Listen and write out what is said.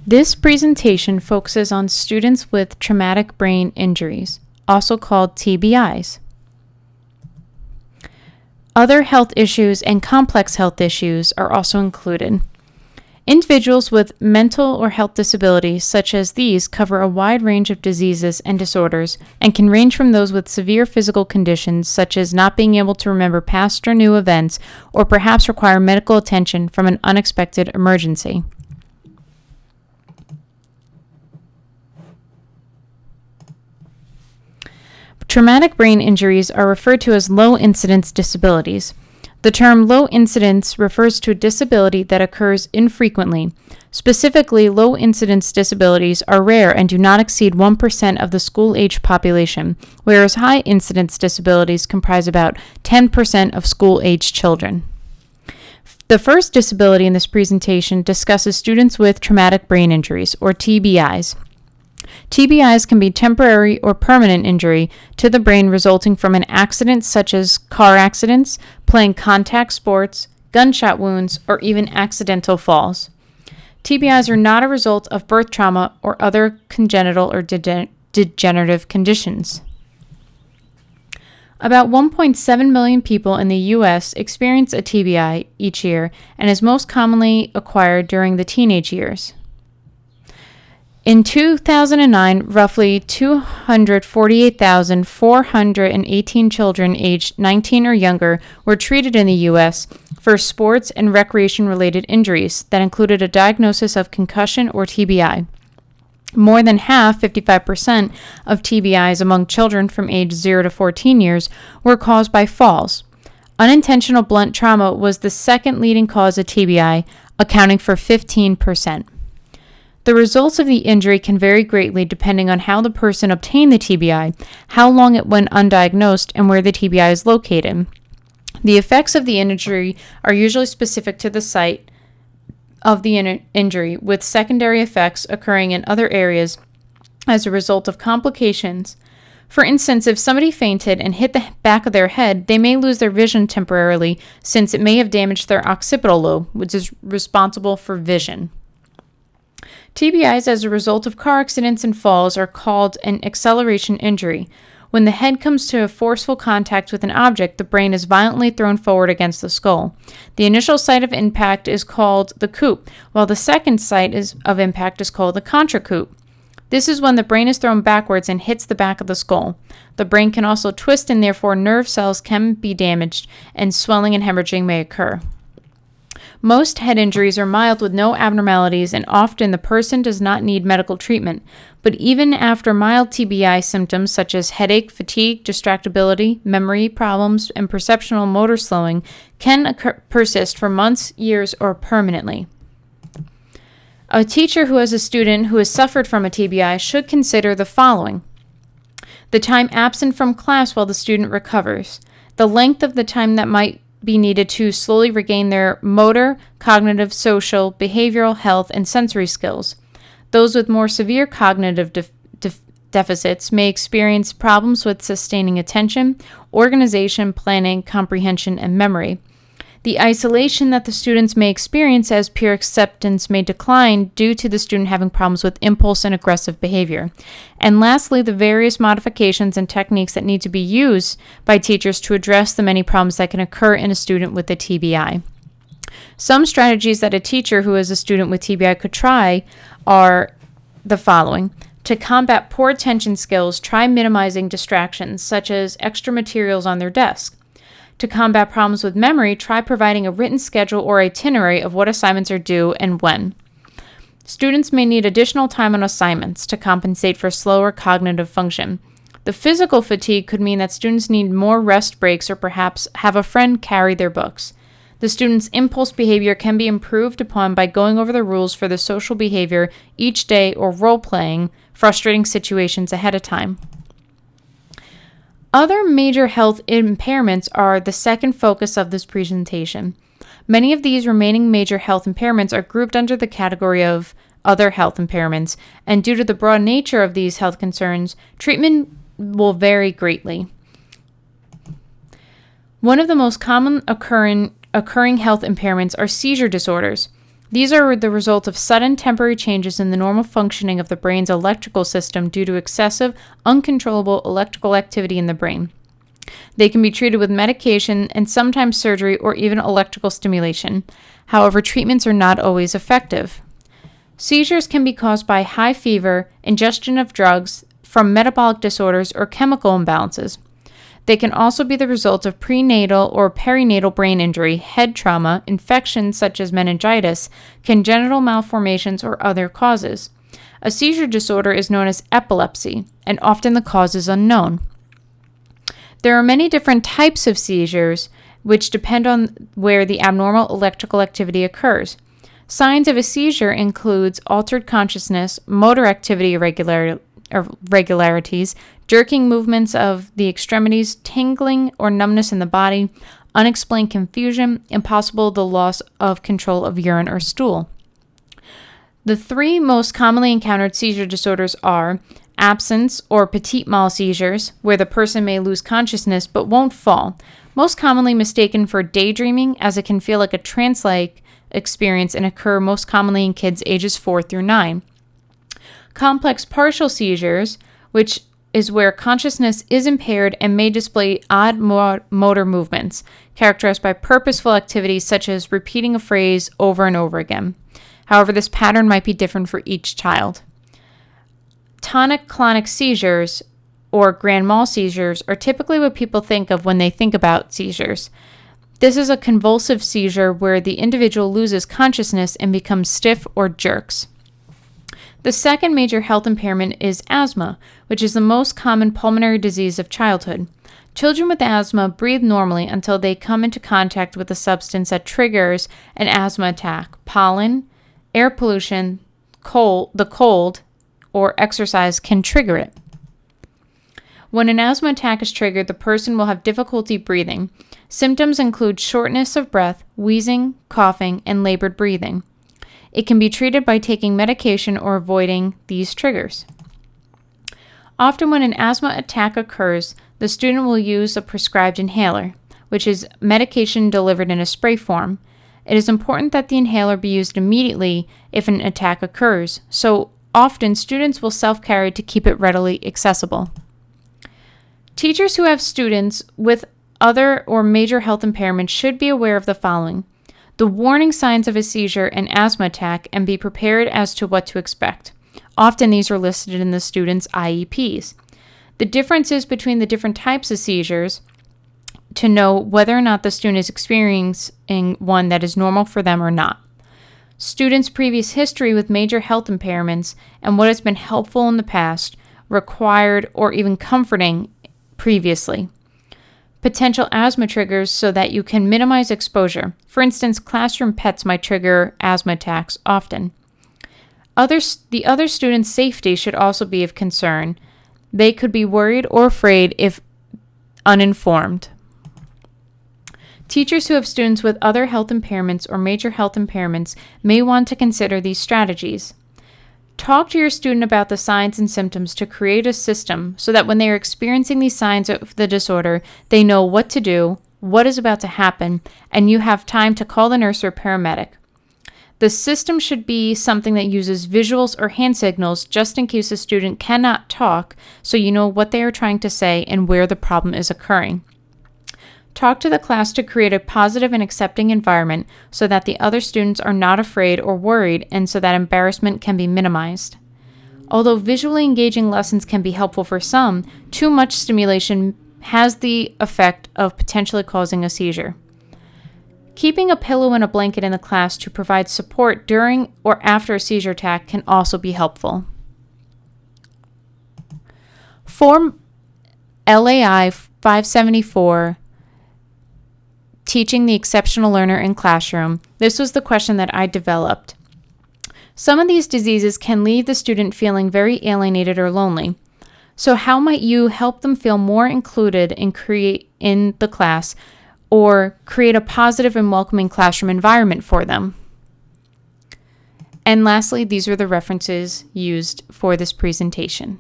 This presentation focuses on students with traumatic brain injuries, also called TBIs. Other health issues and complex health issues are also included. Individuals with mental or health disabilities such as these cover a wide range of diseases and disorders and can range from those with severe physical conditions such as not being able to remember past or new events or perhaps require medical attention from an unexpected emergency. Traumatic brain injuries are referred to as low-incidence disabilities. The term low incidence refers to a disability that occurs infrequently. Specifically, low incidence disabilities are rare and do not exceed 1% of the school-aged population, whereas high incidence disabilities comprise about 10% of school-aged children. The first disability in this presentation discusses students with traumatic brain injuries, or TBIs. TBIs can be temporary or permanent injury to the brain resulting from an accident such as car accidents, playing contact sports, gunshot wounds, or even accidental falls. TBIs are not a result of birth trauma or other congenital or degenerative conditions. About 1.7 million people in the U.S. experience a TBI each year and is most commonly acquired during the teenage years. In 2009, roughly 248,418 children aged 19 or younger were treated in the U.S. for sports and recreation-related injuries that included a diagnosis of concussion or TBI. More than half, 55%, of TBIs among children from age 0 to 14 years were caused by falls. Unintentional blunt trauma was the second leading cause of TBI, accounting for 15%. The results of the injury can vary greatly depending on how the person obtained the TBI, how long it went undiagnosed, and where the TBI is located. The effects of the injury are usually specific to the site of the injury, with secondary effects occurring in other areas as a result of complications. For instance, if somebody fainted and hit the back of their head, they may lose their vision temporarily since it may have damaged their occipital lobe, which is responsible for vision. TBIs as a result of car accidents and falls are called an acceleration injury. When the head comes to a forceful contact with an object, the brain is violently thrown forward against the skull. The initial site of impact is called the coop, while the second site of impact is called the contracoop. This is when the brain is thrown backwards and hits the back of the skull. The brain can also twist and therefore nerve cells can be damaged and swelling and hemorrhaging may occur. Most head injuries are mild with no abnormalities and often the person does not need medical treatment. But even after mild TBI symptoms such as headache, fatigue, distractibility, memory problems, and perceptual motor slowing can persist for months, years, or permanently. A teacher who has a student who has suffered from a TBI should consider the following: the time absent from class while the student recovers, the length of the time that might be needed to slowly regain their motor, cognitive, social, behavioral, health, and sensory skills. Those with more severe cognitive deficits may experience problems with sustaining attention, organization, planning, comprehension, and memory. The isolation that the students may experience as peer acceptance may decline due to the student having problems with impulse and aggressive behavior. And lastly, the various modifications and techniques that need to be used by teachers to address the many problems that can occur in a student with a TBI. Some strategies that a teacher who is a student with TBI could try are the following. To combat poor attention skills, try minimizing distractions, such as extra materials on their desk. To combat problems with memory, try providing a written schedule or itinerary of what assignments are due and when. Students may need additional time on assignments to compensate for slower cognitive function. The physical fatigue could mean that students need more rest breaks or perhaps have a friend carry their books. The student's impulse behavior can be improved upon by going over the rules for the social behavior each day or role-playing frustrating situations ahead of time. Other major health impairments are the second focus of this presentation. Many of these remaining major health impairments are grouped under the category of other health impairments, and due to the broad nature of these health concerns, treatment will vary greatly. One of the most common occurring health impairments are seizure disorders. These are the result of sudden temporary changes in the normal functioning of the brain's electrical system due to excessive, uncontrollable electrical activity in the brain. They can be treated with medication and sometimes surgery or even electrical stimulation. However, treatments are not always effective. Seizures can be caused by high fever, ingestion of drugs, from metabolic disorders, or chemical imbalances. They can also be the result of prenatal or perinatal brain injury, head trauma, infections such as meningitis, congenital malformations, or other causes. A seizure disorder is known as epilepsy, and often the cause is unknown. There are many different types of seizures, which depend on where the abnormal electrical activity occurs. Signs of a seizure includes altered consciousness, motor activity irregularities, jerking movements of the extremities, tingling or numbness in the body, unexplained confusion, and possible the loss of control of urine or stool. The three most commonly encountered seizure disorders are absence or petit mal seizures, where the person may lose consciousness but won't fall, most commonly mistaken for daydreaming, as it can feel like a trance-like experience and occur most commonly in kids ages 4 through 9. Complex partial seizures, which is where consciousness is impaired and may display odd motor movements, characterized by purposeful activities such as repeating a phrase over and over again. However, this pattern might be different for each child. Tonic-clonic seizures, or grand mal seizures, are typically what people think of when they think about seizures. This is a convulsive seizure where the individual loses consciousness and becomes stiff or jerks. The second major health impairment is asthma, which is the most common pulmonary disease of childhood. Children with asthma breathe normally until they come into contact with a substance that triggers an asthma attack. Pollen, air pollution, the cold, or exercise can trigger it. When an asthma attack is triggered, the person will have difficulty breathing. Symptoms include shortness of breath, wheezing, coughing, and labored breathing. It can be treated by taking medication or avoiding these triggers. Often when an asthma attack occurs, the student will use a prescribed inhaler, which is medication delivered in a spray form. It is important that the inhaler be used immediately if an attack occurs, so often students will self-carry to keep it readily accessible. Teachers who have students with other or major health impairments should be aware of the following: the warning signs of a seizure and asthma attack, and be prepared as to what to expect. Often these are listed in the student's IEPs. The differences between the different types of seizures to know whether or not the student is experiencing one that is normal for them or not. Students' previous history with major health impairments and what has been helpful in the past, required, or even comforting previously. Potential asthma triggers so that you can minimize exposure. For instance, classroom pets might trigger asthma attacks often. The other students' safety should also be of concern. They could be worried or afraid if uninformed. Teachers who have students with other health impairments or major health impairments may want to consider these strategies. Talk to your student about the signs and symptoms to create a system so that when they are experiencing these signs of the disorder, they know what to do, what is about to happen, and you have time to call the nurse or paramedic. The system should be something that uses visuals or hand signals just in case a student cannot talk, so you know what they are trying to say and where the problem is occurring. Talk to the class to create a positive and accepting environment so that the other students are not afraid or worried, and so that embarrassment can be minimized. Although visually engaging lessons can be helpful for some, too much stimulation has the effect of potentially causing a seizure. Keeping a pillow and a blanket in the class to provide support during or after a seizure attack can also be helpful. Form LAI 574, Teaching the Exceptional Learner in Classroom. This was the question that I developed. Some of these diseases can leave the student feeling very alienated or lonely. So how might you help them feel more included in the class, or create a positive and welcoming classroom environment for them? And lastly, these are the references used for this presentation.